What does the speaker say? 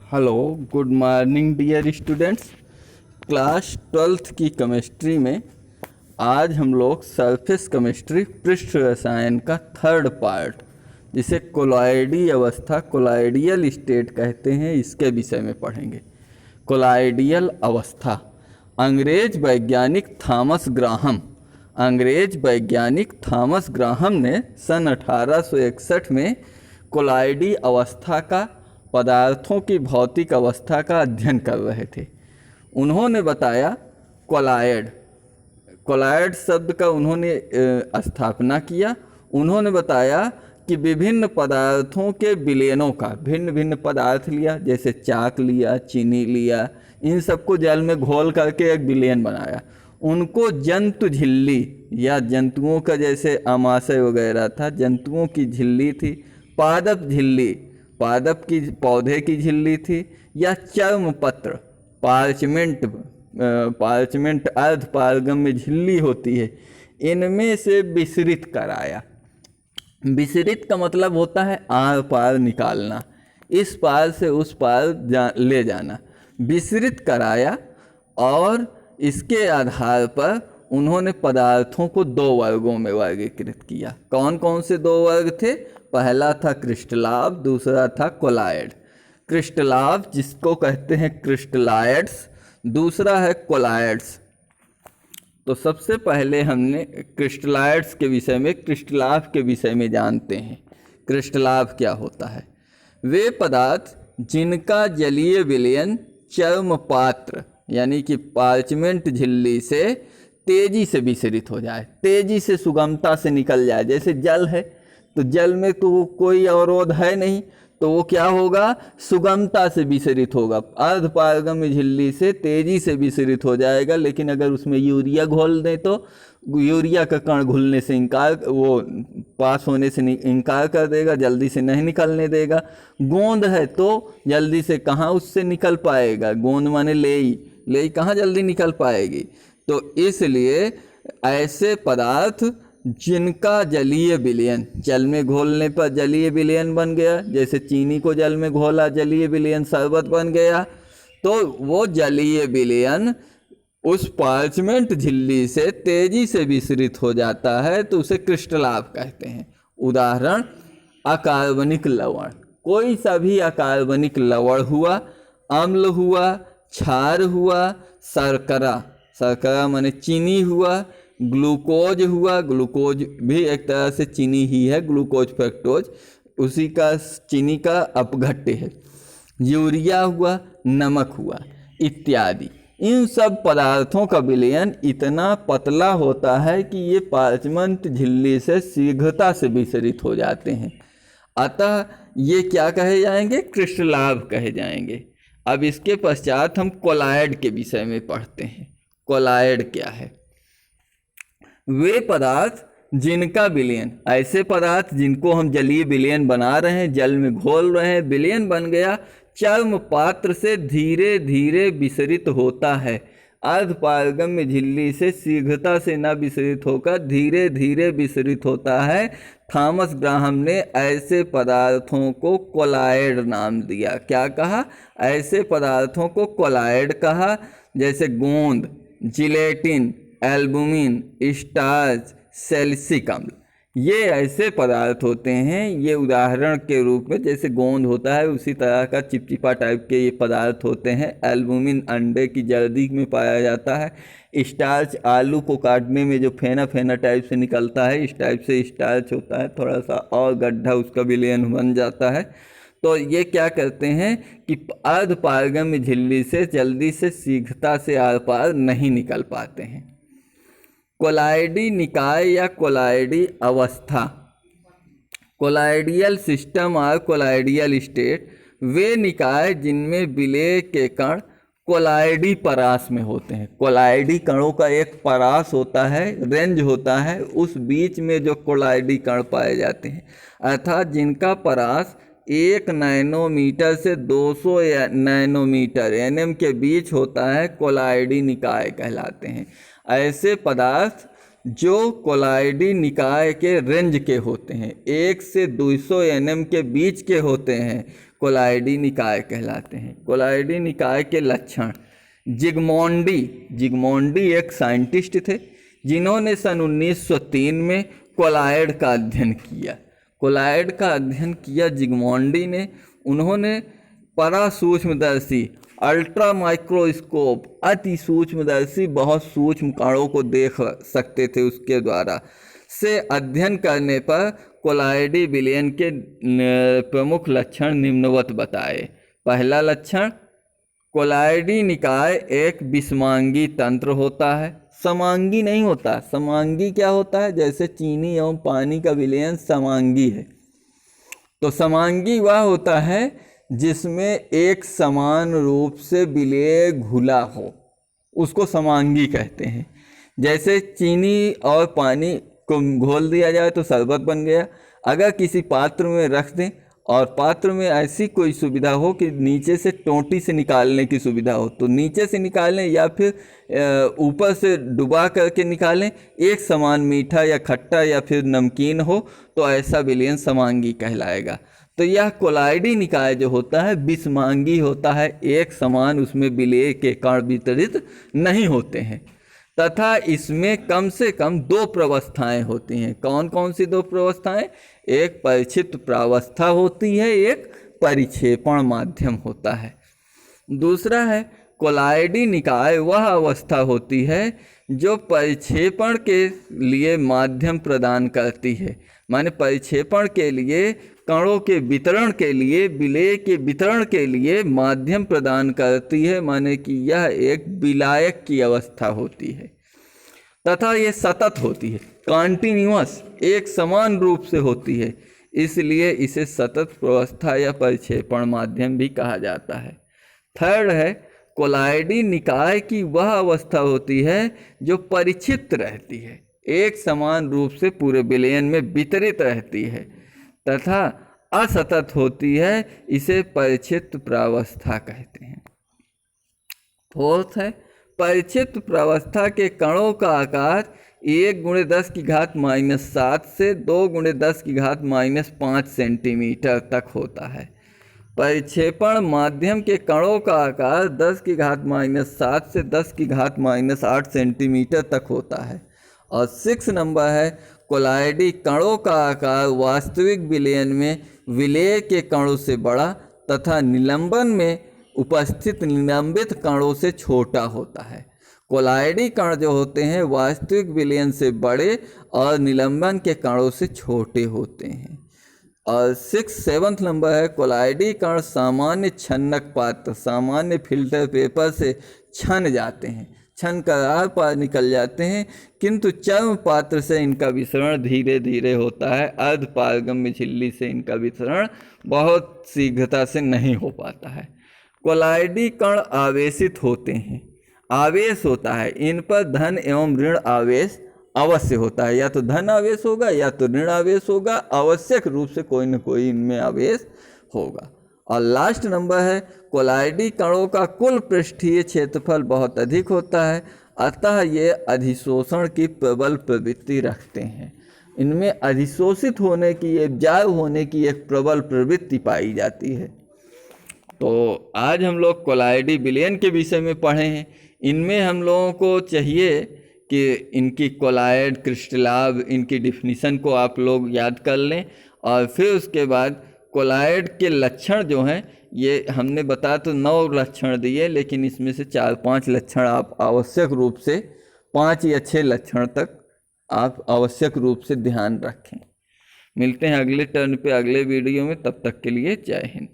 Hello, good morning dear students. Class 12th की chemistry में आज हम लोग सरफेस केमिस्ट्री पृष्ठ रसायन का थर्ड पार्ट, जिसे कोलॉइडी अवस्था, कोलॉइडियल स्टेट कहते हैं, इसके विषय में पढ़ेंगे। कोलॉइडियल अवस्था। अंग्रेज वैज्ञानिक थॉमस ग्राहम ने सन 1861 में कोलॉइडी अवस्था का, पदार्थों की भौतिक अवस्था का अध्ययन कर रहे थे। उन्होंने बताया कोलॉइड शब्द का उन्होंने स्थापना किया। उन्होंने बताया कि विभिन्न पदार्थों के विलयनों का, भिन्न भिन्न पदार्थ लिया, जैसे चाक लिया, चीनी लिया, इन सबको जल में घोल करके एक विलयन बनाया। उनको जंतु झिल्ली या जंतुओं का, जैसे आमाशय वगैरह था, जंतुओं की झिल्ली थी, पादप झिल्ली, पादप की पौधे की झिल्ली थी, या चर्म पत्र, पार्चमेंट अर्ध पारगम्य झिल्ली होती है, इनमें से विसरित कराया। विसरित का मतलब होता है आर पार निकालना, इस पार से उस पार ले जाना। विसरित कराया और इसके आधार पर उन्होंने पदार्थों को दो वर्गों में वर्गीकृत किया। कौन कौन से दो वर्ग थे? पहला था क्रिस्टलाव, दूसरा था कोलॉइड। क्रिस्टलाव जिसको कहते हैं क्रिस्टलाइड्स, दूसरा है कोलॉइड्स। तो सबसे पहले हमने क्रिस्टलाइड्स के विषय में, क्रिस्टलाव के विषय में जानते हैं। क्रिस्टलाव क्या होता है? वे पदार्थ जिनका जलीय विलयन चर्म पात्र यानी कि पार्चमेंट झिल्ली से तेजी से विसरित हो जाए, तेजी से सुगमता से निकल जाए। जैसे जल है, तो जल में तो कोई अवरोध है नहीं, तो वो क्या होगा? सुगमता से विसरित होगा, अर्ध पारगम्य झिल्ली से तेजी से विसरित हो जाएगा। लेकिन अगर उसमें यूरिया घोल दें तो यूरिया का कण घुलने से वो पास होने से इनकार कर देगा, जल्दी से नहीं निकलने देगा। गोंद है तो जल्दी से कहाँ उससे निकल पाएगा? गोंद माने लेई कहाँ जल्दी निकल पाएगी? तो इसलिए ऐसे पदार्थ जिनका जलीय विलयन, जल में घोलने पर जलीय विलयन बन गया, जैसे चीनी को जल में घोला, जलीय विलयन शरबत बन गया, तो वो जलीय विलयन उस पार्चमेंट झिल्ली से तेजी से विसरित हो जाता है, तो उसे क्रिस्टलाव कहते हैं। उदाहरण, अकार्बनिक लवण, कोई सा भी अकार्बनिक लवण हुआ, अम्ल हुआ, क्षार हुआ, शर्करा माने चीनी हुआ, ग्लूकोज हुआ, ग्लूकोज भी एक तरह से चीनी ही है, ग्लूकोज फ्रक्टोज उसी का, चीनी का अपघट्य है, यूरिया हुआ, नमक हुआ इत्यादि। इन सब पदार्थों का विलयन इतना पतला होता है कि ये पार्चमेंट झिल्ली से शीघ्रता से विसरित हो जाते हैं। अतः ये क्या कहे जाएंगे? क्रिस्टलाव कहे जाएंगे। अब इसके पश्चात हम कोलॉइड के विषय में पढ़ते हैं। कोलॉइड क्या है? वे पदार्थ जिनका विलयन, ऐसे पदार्थ जिनको हम जलीय विलयन बना रहे हैं, जल में घोल रहे हैं, विलयन बन गया, चर्म पात्र से धीरे धीरे विसरित होता है, अर्ध पारगम्य झिल्ली से शीघ्रता से न विसरित होकर धीरे धीरे विसरित होता है। थॉमस ग्राहम ने ऐसे पदार्थों को कोलॉइड नाम दिया। क्या कहा? ऐसे पदार्थों को कोलॉइड कहा। जैसे गोंद, जिलेटिन, एल्बुमिन, स्टार्च, सैलिसिलिक अम्ल, ये ऐसे पदार्थ होते हैं। ये उदाहरण के रूप में, जैसे गोंद होता है उसी तरह का चिपचिपा टाइप के ये पदार्थ होते हैं। एल्बुमिन अंडे की जर्दी में पाया जाता है। स्टार्च आलू को काटने में जो फेना टाइप से निकलता है, इस टाइप से स्टार्च होता है, थोड़ा सा और गड्ढा उसका विलयन बन जाता है। तो ये क्या करते हैं कि अर्ध पारगम्य झिल्ली से जल्दी से शीघ्रता से आर पार नहीं निकल पाते हैं। कोलॉइडी निकाय या कोलॉइडी अवस्था, कोलॉइडियल सिस्टम और कोलॉइडियल स्टेट, वे निकाय जिनमें विलय के कण कोलॉइडी परास में होते हैं। कोलॉइडी कणों का एक परास होता है, रेंज होता है, उस बीच में जो कोलॉइडी कण पाए जाते हैं, अर्थात जिनका परास 1 नैनोमीटर से 200 नैनोमीटर एनएम के बीच होता है, कोलॉइडी निकाय कहलाते हैं। ऐसे पदार्थ जो कोलॉइडी निकाय के रेंज के होते हैं, 1 से 200 nm के बीच के होते हैं, कोलाइडी निकाय कहलाते हैं। कोलाइडी निकाय के लक्षण, जिग्मोंडी एक साइंटिस्ट थे जिन्होंने सन 1903 में कोलाइड का अध्ययन किया। जिग्मोंडी ने, उन्होंने परासूक्ष्मदर्शी, अल्ट्रा माइक्रोस्कोप, अति सूक्ष्मदर्शी, बहुत सूक्ष्म कणों को देख सकते थे, उसके द्वारा से अध्ययन करने पर कोलाइडी विलयन के प्रमुख लक्षण निम्नवत बताए। पहला लक्षण, कोलाइडी निकाय एक विषमांगी तंत्र होता है, समांगी नहीं होता। समांगी क्या होता है? जैसे चीनी एवं पानी का विलयन समांगी है, तो समांगी वह होता है जिसमें एक समान रूप से विलेय घुला हो, उसको समांगी कहते हैं। जैसे चीनी और पानी को घोल दिया जाए तो शरबत बन गया। अगर किसी पात्र में रख दें और पात्र में ऐसी कोई सुविधा हो कि नीचे से टोंटी से निकालने की सुविधा हो, तो नीचे से निकालें या फिर ऊपर से डुबा करके निकालें, एक समान मीठा या खट्टा या फिर नमकीन हो, तो ऐसा विलयन समांगी कहलाएगा। तो यह कोलाइडी निकाय जो होता है विषमांगी होता है, एक समान उसमें विलेय के कण वितरित नहीं होते हैं, तथा इसमें कम से कम 2 प्रावस्थाएं होती हैं। कौन कौन सी 2 प्रावस्थाएं? एक परिक्षिप्त प्रावस्था होती है, एक परिक्षेपण माध्यम होता है। दूसरा है, कोलाइडी निकाय वह अवस्था होती है जो परिक्षेपण के लिए माध्यम प्रदान करती है, माने परिक्षेपण के लिए, कणों के वितरण के लिए, विलेय के वितरण के लिए माध्यम प्रदान करती है, माने कि यह एक विलायक की अवस्था होती है, तथा ये सतत होती है, कॉन्टिन्यूअस, एक समान रूप से होती है, इसलिए इसे सतत प्रावस्था या परिक्षेपण माध्यम भी कहा जाता है। थर्ड है, कोलाइडी निकाय की वह अवस्था होती है जो परिक्षिप्त रहती है, एक समान रूप से पूरे विलयन में वितरित रहती है, तथा असतत होती है, इसे परिक्षिप्त प्रावस्था कहते हैं। फोर्थ है, परिक्षिप्त प्रावस्था के कणों का आकार 1×10⁻⁷ से 2×10⁻⁵ सेंटीमीटर तक होता है। परिक्षेपण माध्यम के कणों का आकार 10⁻⁷ से 10⁻8 सेंटीमीटर तक होता है। और 6 नंबर है, कोलाइडी कणों का आकार वास्तविक विलयन में विलेय के कणों से बड़ा तथा निलंबन में उपस्थित निलंबित कणों से छोटा होता है। कोलाइडी कण जो होते हैं वास्तविक विलयन से बड़े और निलंबन के कणों से छोटे होते हैं। और 7 नंबर है, कोलाइडी कण सामान्य छन्नक पात्र, सामान्य फिल्टर पेपर से छन जाते हैं, छन कर आर पार निकल जाते हैं, किंतु चर्म पात्र से इनका विसरण धीरे धीरे होता है। अर्ध पारगम्य झिल्ली से इनका विसरण बहुत शीघ्रता से नहीं हो पाता है। कोलाइडी कण आवेशित होते हैं, आवेश होता है, इन पर धन एवं ऋण आवेश अवश्य होता है, या तो धन आवेश होगा या तो ऋण आवेश होगा, आवश्यक रूप से कोई न कोई इनमें आवेश होगा। और लास्ट नंबर है, कोलाइडी कणों का कुल पृष्ठीय क्षेत्रफल बहुत अधिक होता है, अतः ये अधिशोषण की प्रबल प्रवृत्ति रखते हैं। इनमें अधिशोषित होने की, उपजाऊ होने की एक प्रबल प्रवृत्ति पाई जाती है। तो आज हम लोग कोलाइडी विलयन के विषय में पढ़े हैं। इनमें हम लोगों को चाहिए कि इनकी कोलाइड, क्रिस्टलाब, इनकी डिफिनीशन को आप लोग याद कर लें, और फिर उसके बाद कोलाइड के लक्षण जो हैं, ये हमने बताया तो 9 लक्षण दिए, लेकिन इसमें से 4-5 लक्षण आप आवश्यक रूप से, 5 या 6 लक्षण तक आप आवश्यक रूप से ध्यान रखें। मिलते हैं अगले टर्न पे अगले वीडियो में, तब तक के लिए जय हिंद।